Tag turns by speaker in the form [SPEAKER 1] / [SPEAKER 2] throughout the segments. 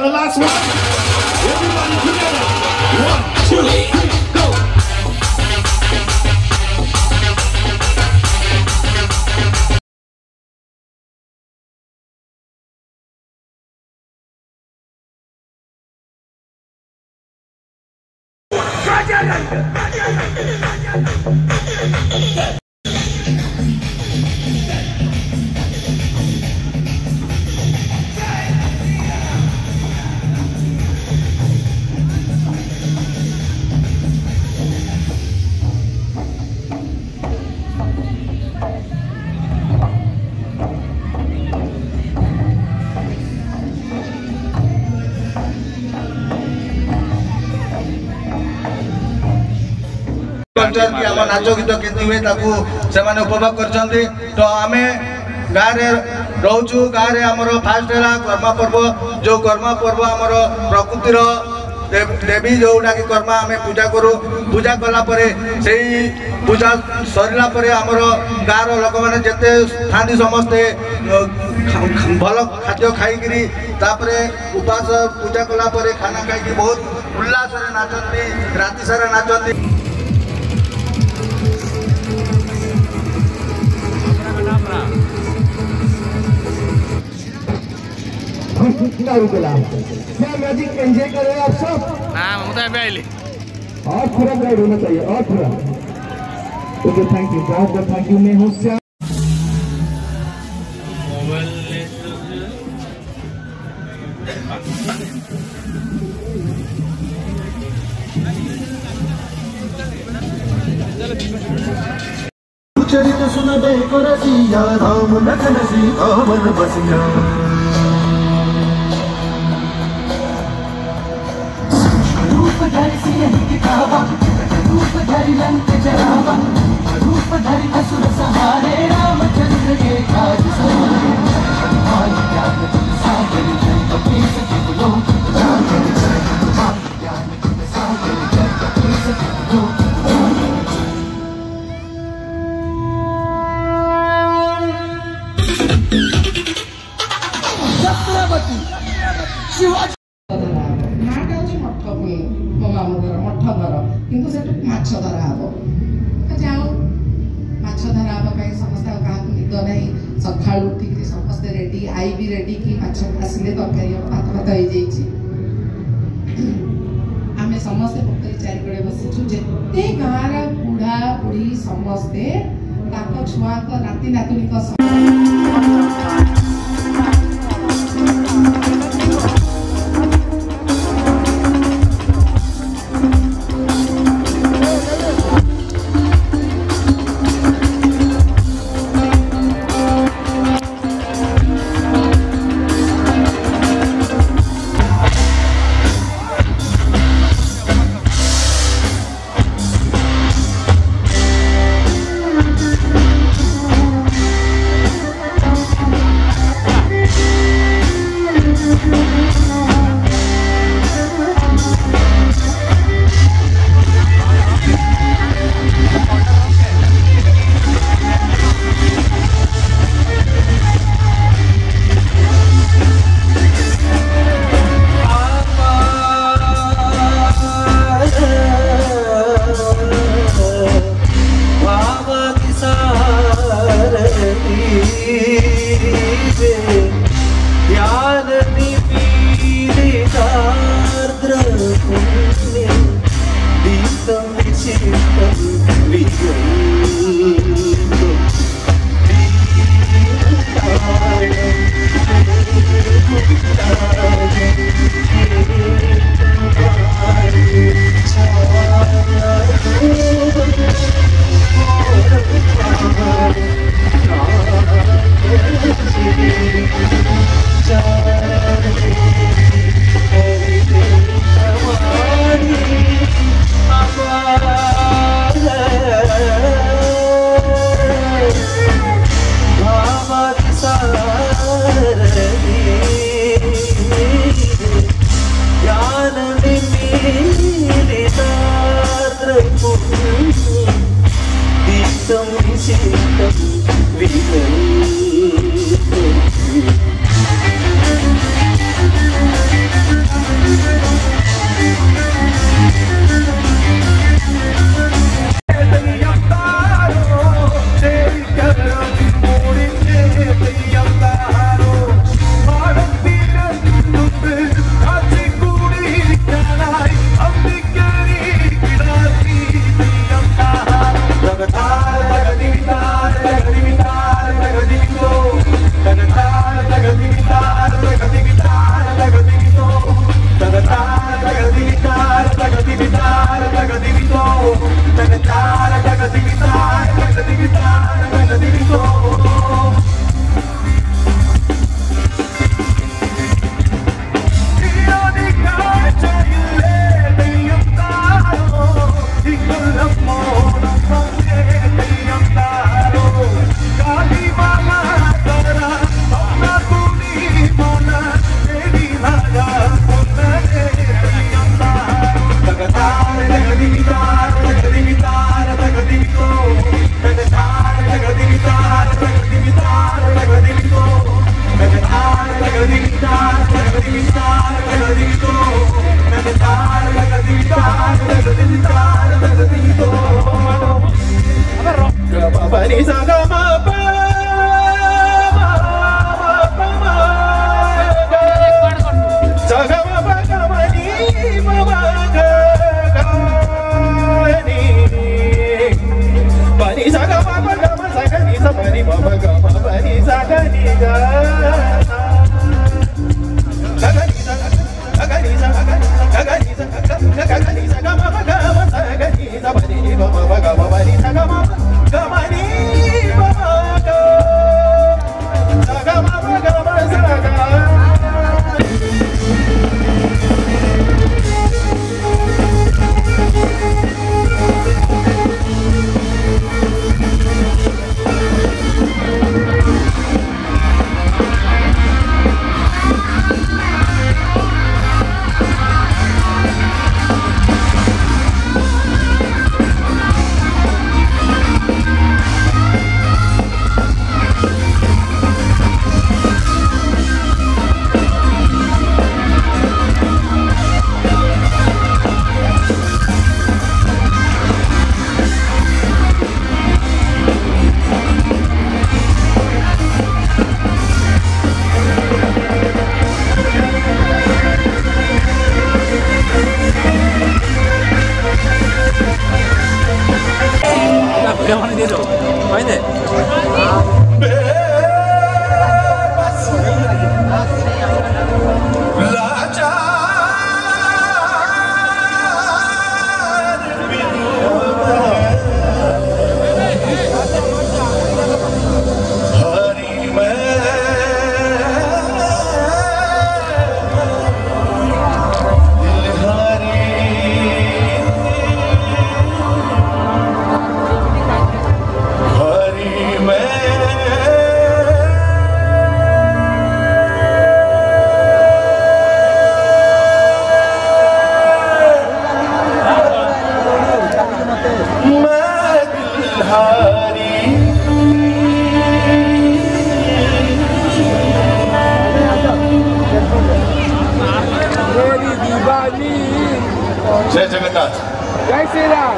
[SPEAKER 1] the last one. Everybody together. 1, 2, 3, go. Culture की आम नाच गीत केमती हुए से उपभोग कर तो आम गाँव रोचु गाँव आमर फास्ट है कर्मा पर्व जो कर्मा पर्व आमर प्रकृतिर देवी जोटा कि कर्मा आम पूजा करूँ पूजा कलापर से पूजा सरला आमर गाँव लोक मैंने जिते था समस्ते भल खाद्य खाई उपास पूजा कलापर खाना खाई बहुत उल्लास नाचती राति सारा नाचती। क्या मैजिक एंजॉय कर रहे हैं आप सब?
[SPEAKER 2] हाँ मुझे
[SPEAKER 1] और थोड़ा गाइड होना चाहिए और थोड़ा। ओके थैंक यू बहुत बहुत थैंक यू। मैं हूँ श्याम। चरित सुन दे को रसिया राम लखन सीता वन बसिया रूप धरि सिंह दिखावा रूप धरि लंक जरावा रूप धरि असुर सहारे रामचंद्र के काज सवारे भाई ज्ञान सागर जय कपीस जिलो सागर जय भाई ज्ञान सागर जय कपीस जिलो। छत्रपति शिवाजी किंतु से माछ धरा हम जाओ माछ धरा हम समस्त क्या निद ना सका उठिक समस्ते रेडी आई भी रेडी कि माछ आसिले तरकारी भात भात हो आम समस्ते पोखरी चारिकड़े बसीचु जिते गाँव बुढ़ा बुढ़ी समस्ते छुआ नाती नातुणी
[SPEAKER 2] Pani sa ga ma pa ma pa ma sa ga ma pa ga ma ni ma ma ga ni pani sa ga ma pa ga ma sa ga ni sa pani ma ma ga ma pani sa ga ni ga ga ni sa ga ni sa ga ni sa ga ni sa ga ni sa ga ma pa ga ma sa ga ni sa pani ma ma ga ma pani sa ga ma ga ma ni ma ma ga sa ga ma pa ga ma sa ga
[SPEAKER 1] जय जगन्नाथ।
[SPEAKER 3] जय श्री राम।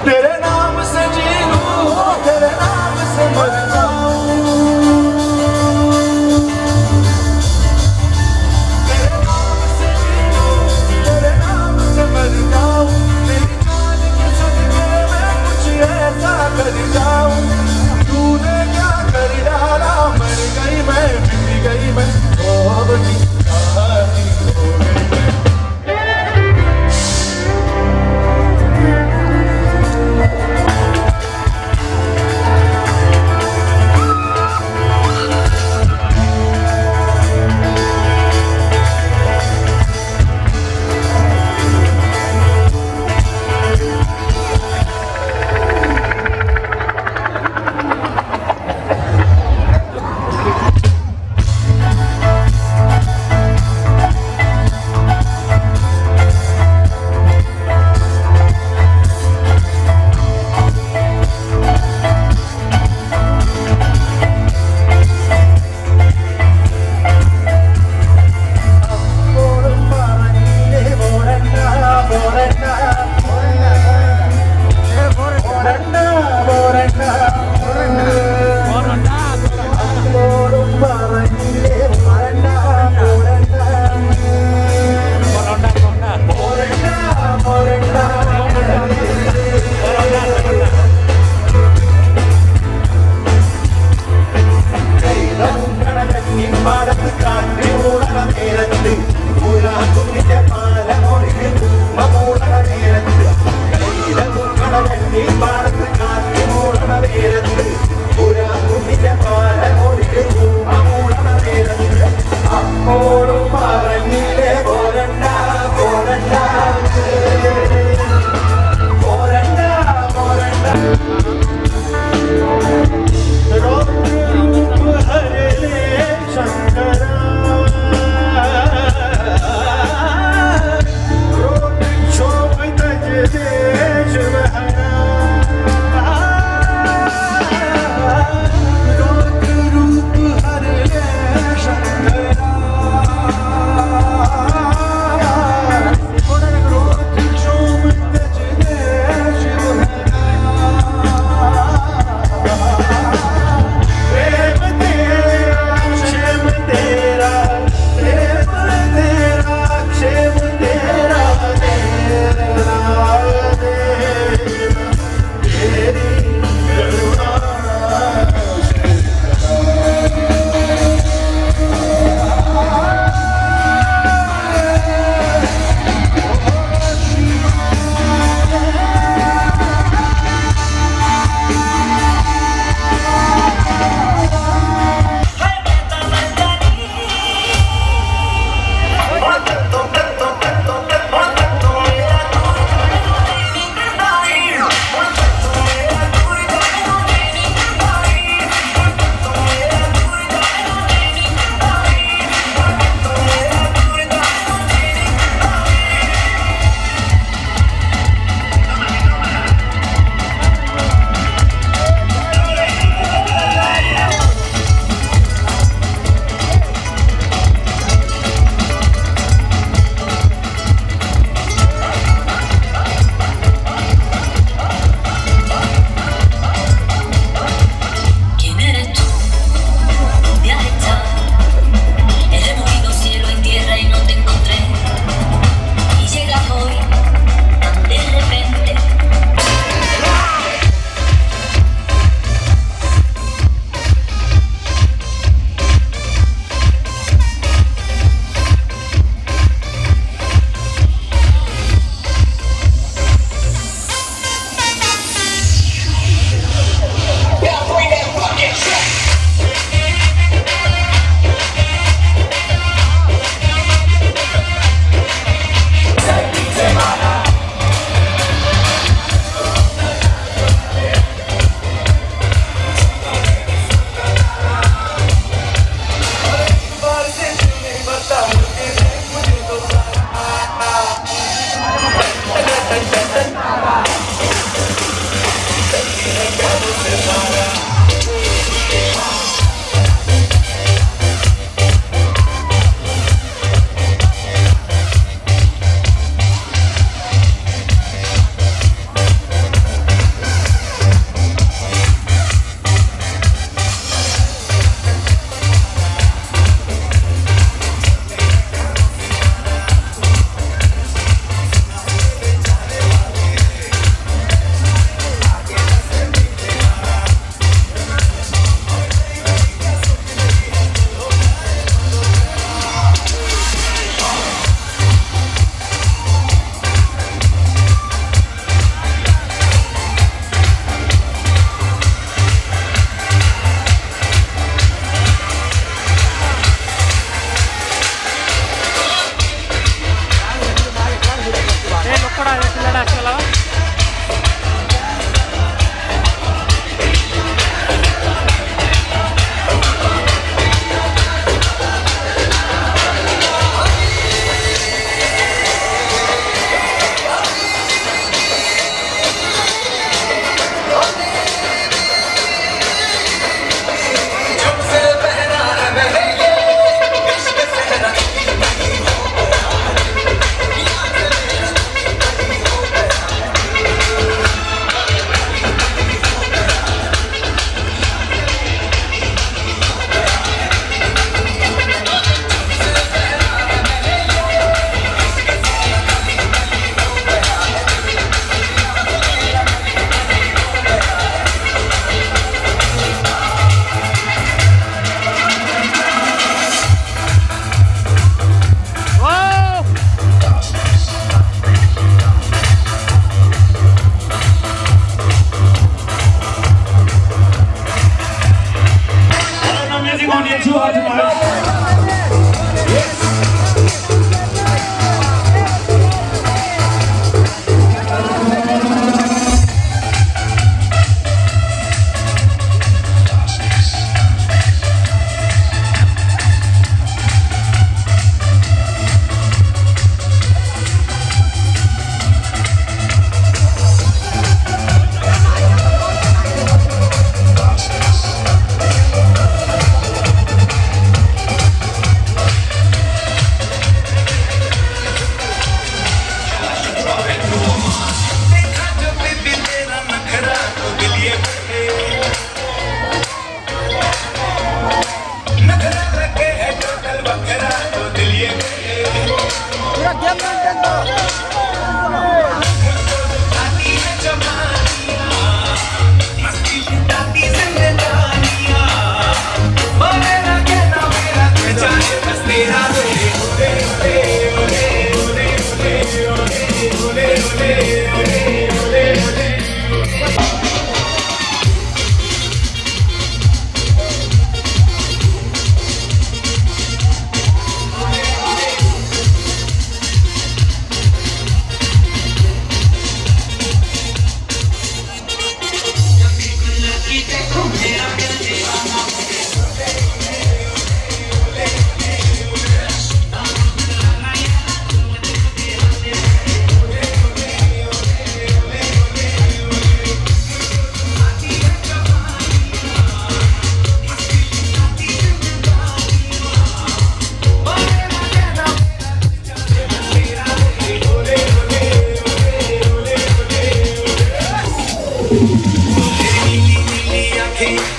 [SPEAKER 2] तेरे नाम से जीऊं, तेरे नाम से मर जाऊं, तेरे नाम से जीऊं, तेरे नाम से मर जाऊं, तेरी जान के सदके मैं कुछ ऐसा कर जाऊं। तूने क्या कर डाला, मर गई मैं, मिट गई मैं, कहानी हो गई मैं।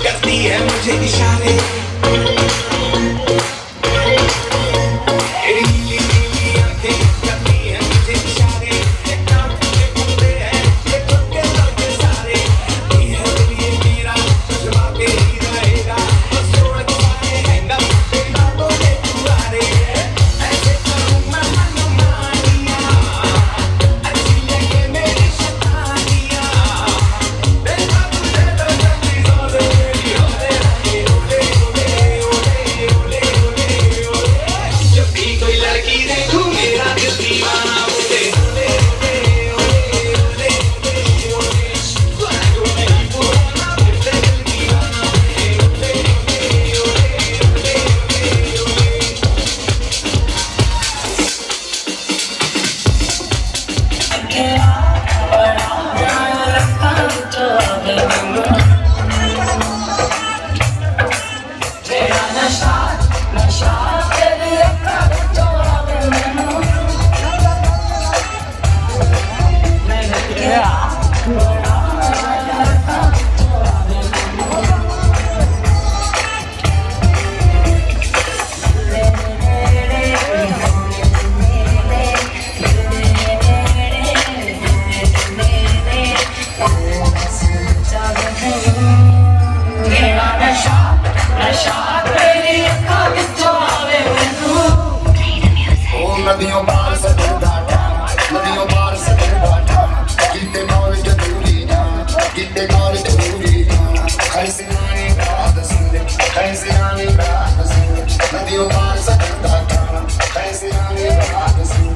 [SPEAKER 2] करती है मुझे इशारे, नीली नीली आंखें करती है मुझे इशारे, ये कांच के कुत्ते हैं ये कुत्ते लड़के सारे, ये है दिल ये मेरा जज्बा के ही रहेगा, बस छोड़ के सारे हैंगा तेरा तो ये दुआरे, ऐसे करूँ मैं मनमानियाँ, अच्छी लगे मेरी शैतानियाँ, देखा तुझे तो जल्दी जोरे मेरी होले रहे होले होले होले होले होले, जब भी कोई लड़की देखूं मेरा दिल दीवाना होले होले होले होले होले होले, तुझको नहीं पुराना फिर से दिल दीवाना होले होले होले होले होले
[SPEAKER 3] नदियों पार से दिल डाटा, नदियों पार से दिल डाटा, कितने कॉलेज दूरी ना, कितने कॉलेज दूरी ना, कैसे आने बात सुन, कैसे आने बात सुन, नदियों पार से दिल डाटा, कैसे आने बात सुन,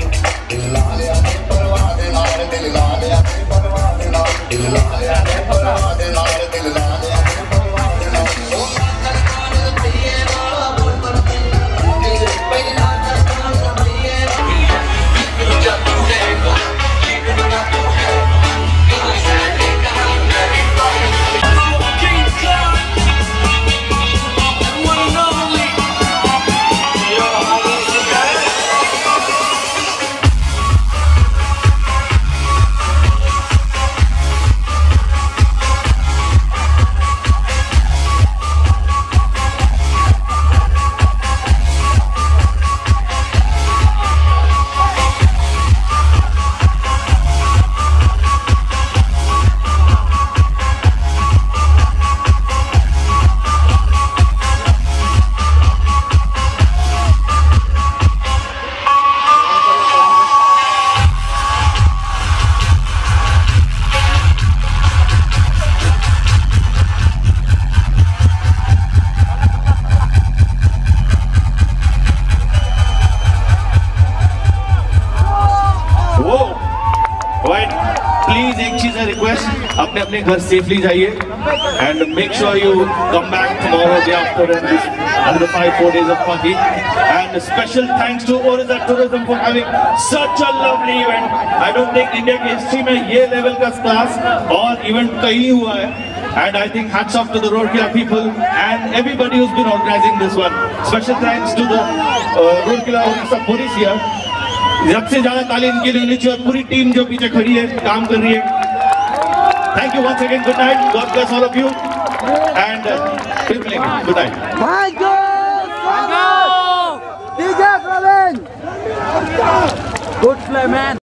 [SPEAKER 3] दिल ला लिया ते परवाह दे नाल, दिल ला लिया ते परवाह दे नाल, दिल ला लिया ते परवाह दे नाल, दिल ला लिया ते परवाह दे नाल, ओ ना कर पिए वाला बोल पर दिल पहला
[SPEAKER 4] प्लीज एक चीज है रिक्वेस्ट, अपने अपने घर सेफली जाइए and make sure you come back tomorrow day after and after 5-4 days of party. And special thanks to Orissa Tourism for having such a lovely event. I don't think India की history में ये level का class और event कहीं हुआ है. And I think hats off to the Rourkela people and everybody who's been organizing this one. Special thanks to the Rourkela Orissa police here. सबसे ज्यादा ताली इनके लिए नीचे और पूरी टीम जो पीछे खड़ी है काम कर रही है. Thank you once again. Good night. God bless all of you. And फिर मिलेंगे. Good night.
[SPEAKER 5] Thank you. DJ Praveen. Good play, man.